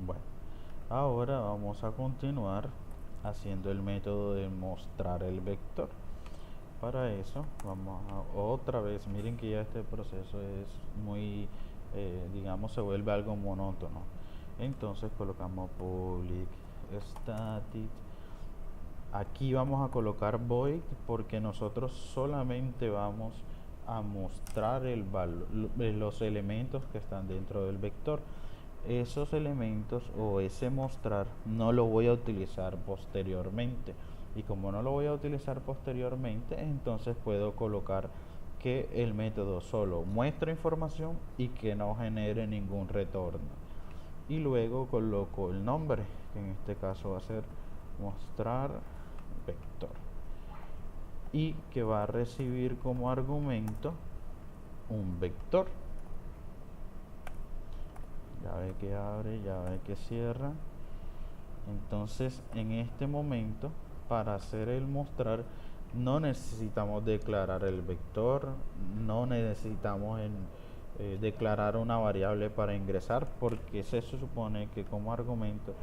Bueno, ahora vamos a continuar haciendo el método de mostrar el vector. Para eso vamos a otra vez, miren que ya este proceso es muy, digamos, se vuelve algo monótono. Entonces colocamos public static. Aquí vamos a colocar void porque nosotros solamente vamos a mostrar los elementos que están dentro del vector. Esos elementos o ese mostrar no lo voy a utilizar posteriormente, y como no lo voy a utilizar posteriormente, entonces puedo colocar que el método solo muestra información y que no genere ningún retorno, y luego coloco el nombre, que en este caso va a ser mostrar vector, y que va a recibir como argumento un vector. Ya ve que abre, ya ve que cierra. Entonces, en este momento, para hacer el mostrar, no necesitamos declarar el vector, no necesitamos declarar una variable para ingresar, porque se supone que como argumento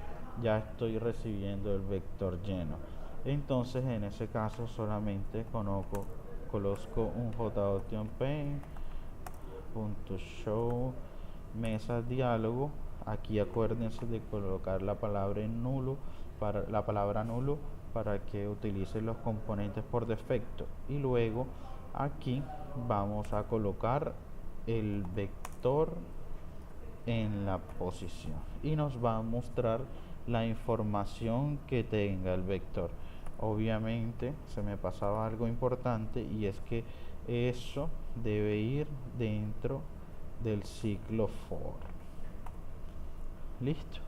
ya estoy recibiendo el vector lleno. Entonces, en ese caso, solamente conozco un jOpen.show mesa diálogo. Aquí acuérdense de colocar la palabra en nulo para que utilice los componentes por defecto, y luego aquí vamos a colocar el vector en la posición y nos va a mostrar la información que tenga el vector. Obviamente se me pasaba algo importante, y es que eso debe ir dentro del ciclo for. Listo.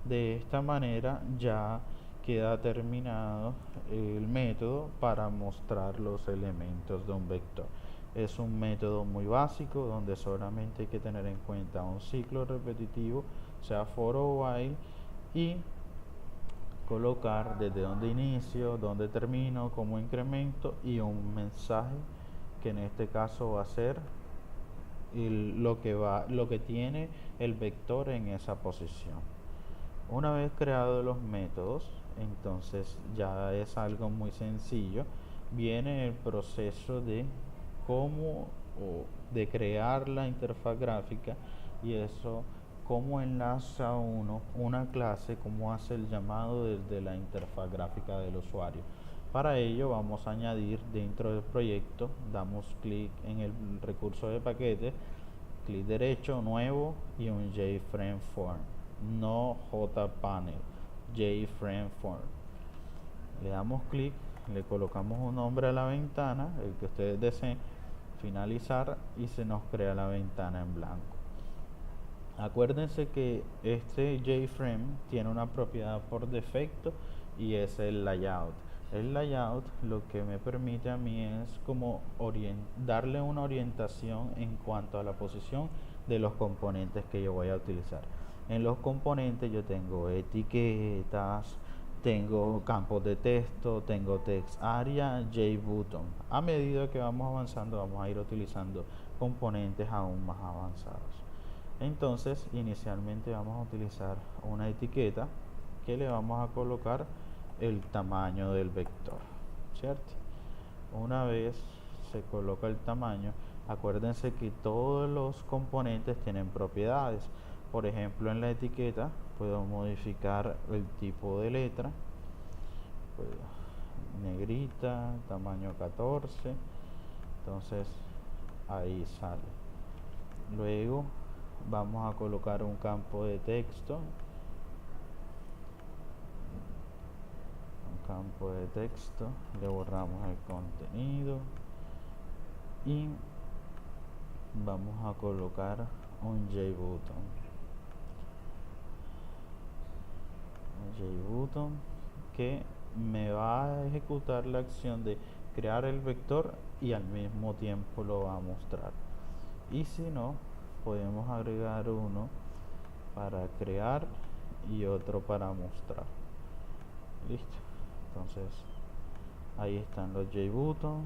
De esta manera ya queda terminado el método para mostrar los elementos de un vector. Es un método muy básico donde solamente hay que tener en cuenta un ciclo repetitivo, sea for o while, y colocar desde donde inicio, donde termino, como incremento, y un mensaje que en este caso va a ser lo que tiene el vector en esa posición. Una vez creados los métodos, entonces ya es algo muy sencillo. Viene el proceso de cómo o de crear la interfaz gráfica, y eso cómo enlaza uno una clase, cómo hace el llamado desde la interfaz gráfica del usuario. Para ello vamos a añadir dentro del proyecto, damos clic en el recurso de paquete, clic derecho, nuevo, y un JFrame Form, no JPanel, JFrame Form. Le damos clic, le colocamos un nombre a la ventana, el que ustedes deseen, finalizar, y se nos crea la ventana en blanco. Acuérdense que este JFrame tiene una propiedad por defecto, y es el layout. El layout lo que me permite a mí es como darle una orientación en cuanto a la posición de los componentes que yo voy a utilizar. En los componentes yo tengo etiquetas, tengo campos de texto, tengo text area, JButton. A medida que vamos avanzando vamos a ir utilizando componentes aún más avanzados. Entonces, inicialmente vamos a utilizar una etiqueta que le vamos a colocar el tamaño del vector, ¿cierto? Una vez se coloca el tamaño, acuérdense que todos los componentes tienen propiedades. Por ejemplo, en la etiqueta puedo modificar el tipo de letra, pues, negrita, tamaño 14, entonces ahí sale. Luego vamos a colocar un campo de texto, le borramos el contenido y vamos a colocar un JButton que me va a ejecutar la acción de crear el vector y al mismo tiempo lo va a mostrar. Y si no, podemos agregar uno para crear y otro para mostrar. Listo. Entonces ahí están los JButton,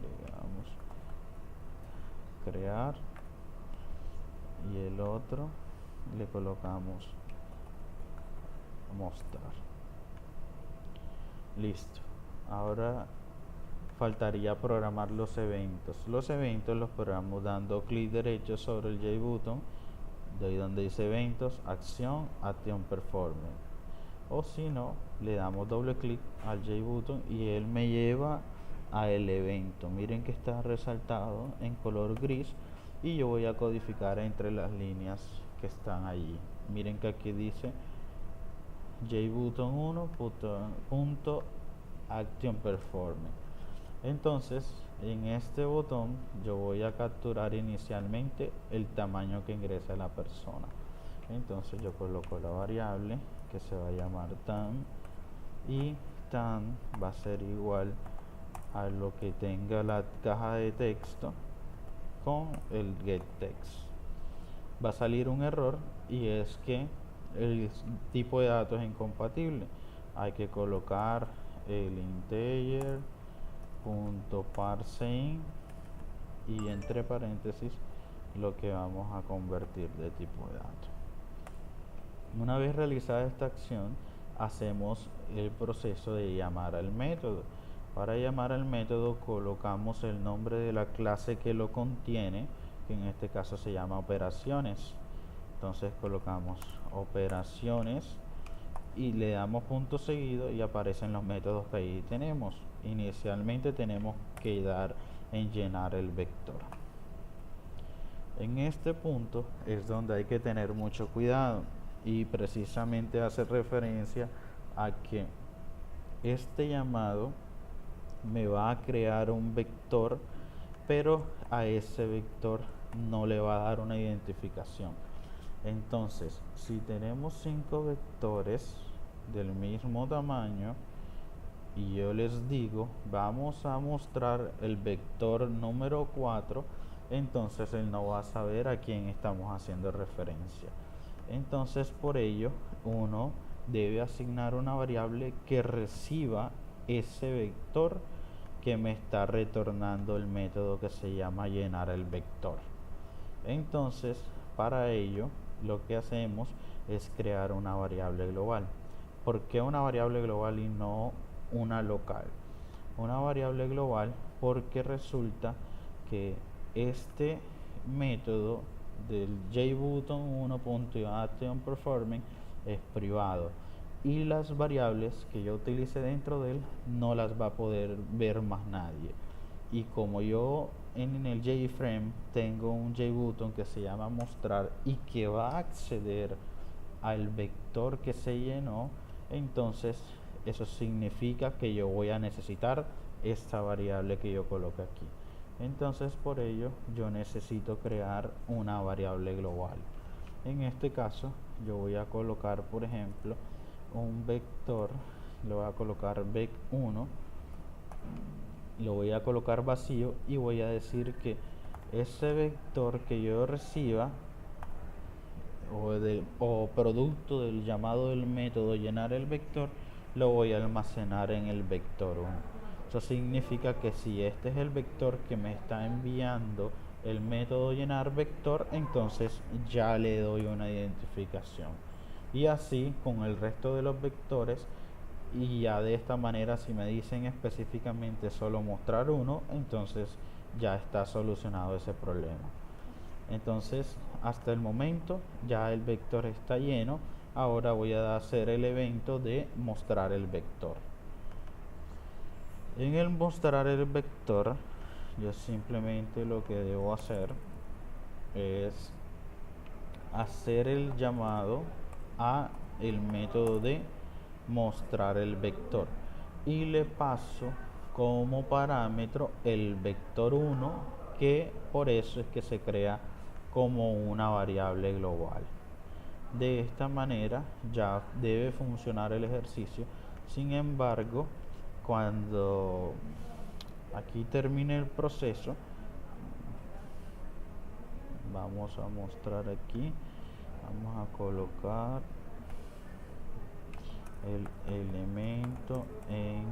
le damos crear, y el otro le colocamos mostrar. Listo. Ahora faltaría programar los eventos. Los eventos los programamos dando clic derecho sobre el JButton, de ahí donde dice eventos, acción, action performance. O si no, le damos doble clic al JButton y él me lleva a el evento. Miren que está resaltado en color gris y yo voy a codificar entre las líneas que están allí. Miren que aquí dice JButton 1 punto action performance. Entonces, en este botón yo voy a capturar inicialmente el tamaño que ingresa la persona. Entonces yo coloco la variable que se va a llamar tan, y tan va a ser igual a lo que tenga la caja de texto con el getText. Va a salir un error y es que el tipo de datos es incompatible. Hay que colocar el integer .parseInt y entre paréntesis lo que vamos a convertir de tipo de datos. Una vez realizada esta acción, hacemos el proceso de llamar al método. Para llamar al método colocamos el nombre de la clase que lo contiene, que en este caso se llama operaciones. Entonces colocamos operaciones y le damos punto seguido y aparecen los métodos que ahí tenemos. Inicialmente tenemos que dar en llenar el vector. En este punto es donde hay que tener mucho cuidado y precisamente hace referencia a que este llamado me va a crear un vector, pero a ese vector no le va a dar una identificación. Entonces, si tenemos 5 vectores del mismo tamaño y yo les digo vamos a mostrar el vector número 4, entonces él no va a saber a quién estamos haciendo referencia. Entonces por ello uno debe asignar una variable que reciba ese vector que me está retornando el método que se llama llenar el vector. Entonces para ello lo que hacemos es crear una variable global. ¿Por qué una variable global y no una local? Una variable global porque resulta que este método del JButton 1.actionPerformance es privado y las variables que yo utilice dentro de él no las va a poder ver más nadie. Y como yo en el JFrame tengo un JButton que se llama mostrar y que va a acceder al vector que se llenó, entonces eso significa que yo voy a necesitar esta variable que yo coloque aquí. Entonces por ello yo necesito crear una variable global. En este caso yo voy a colocar, por ejemplo, un vector, lo voy a colocar vec1, lo voy a colocar vacío y voy a decir que ese vector que yo reciba o producto del llamado del método llenar el vector lo voy a almacenar en el vector 1. Eso significa que si este es el vector que me está enviando el método llenar vector, entonces ya le doy una identificación. Y así con el resto de los vectores, y ya de esta manera si me dicen específicamente solo mostrar uno, entonces ya está solucionado ese problema. Entonces hasta el momento ya el vector está lleno. Ahora voy a hacer el evento de mostrar el vector. En el mostrar el vector yo simplemente lo que debo hacer es hacer el llamado a el método de mostrar el vector y le paso como parámetro el vector 1, que por eso es que se crea como una variable global. De esta manera ya debe funcionar el ejercicio. Sin embargo, cuando aquí termine el proceso, vamos a mostrar aquí, vamos a colocar el elemento en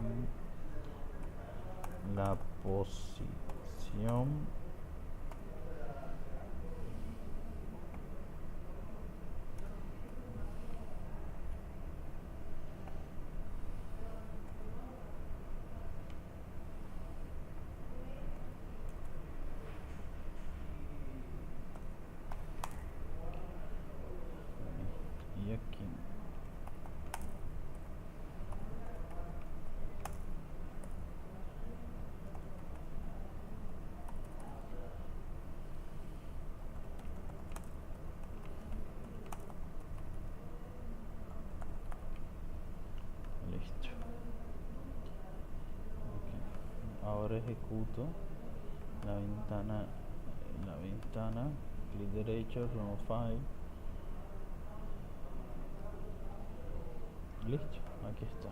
la posición y aquí. Listo. Ok. Ahora ejecuto la ventana, clic derecho, run file. Listo, aquí está.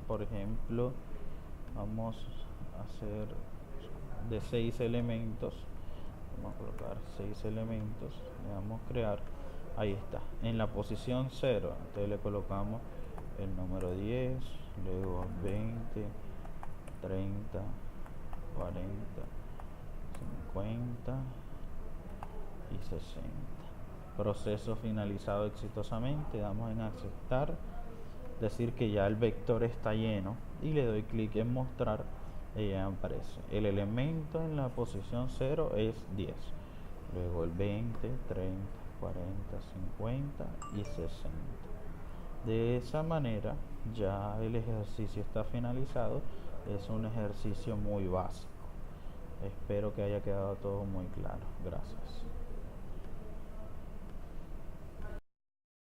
Por ejemplo, vamos a hacer de 6 elementos. Vamos a colocar 6 elementos. Le damos crear. Ahí está. En la posición 0. Entonces le colocamos el número 10, luego 20, 30, 40, 50 y 60. Proceso finalizado exitosamente. Damos en aceptar, decir que ya el vector está lleno y le doy clic en mostrar y ya aparece. El elemento en la posición 0 es 10, luego el 20, 30, 40, 50 y 60. De esa manera ya el ejercicio está finalizado. Es un ejercicio muy básico. Espero que haya quedado todo muy claro. Gracias.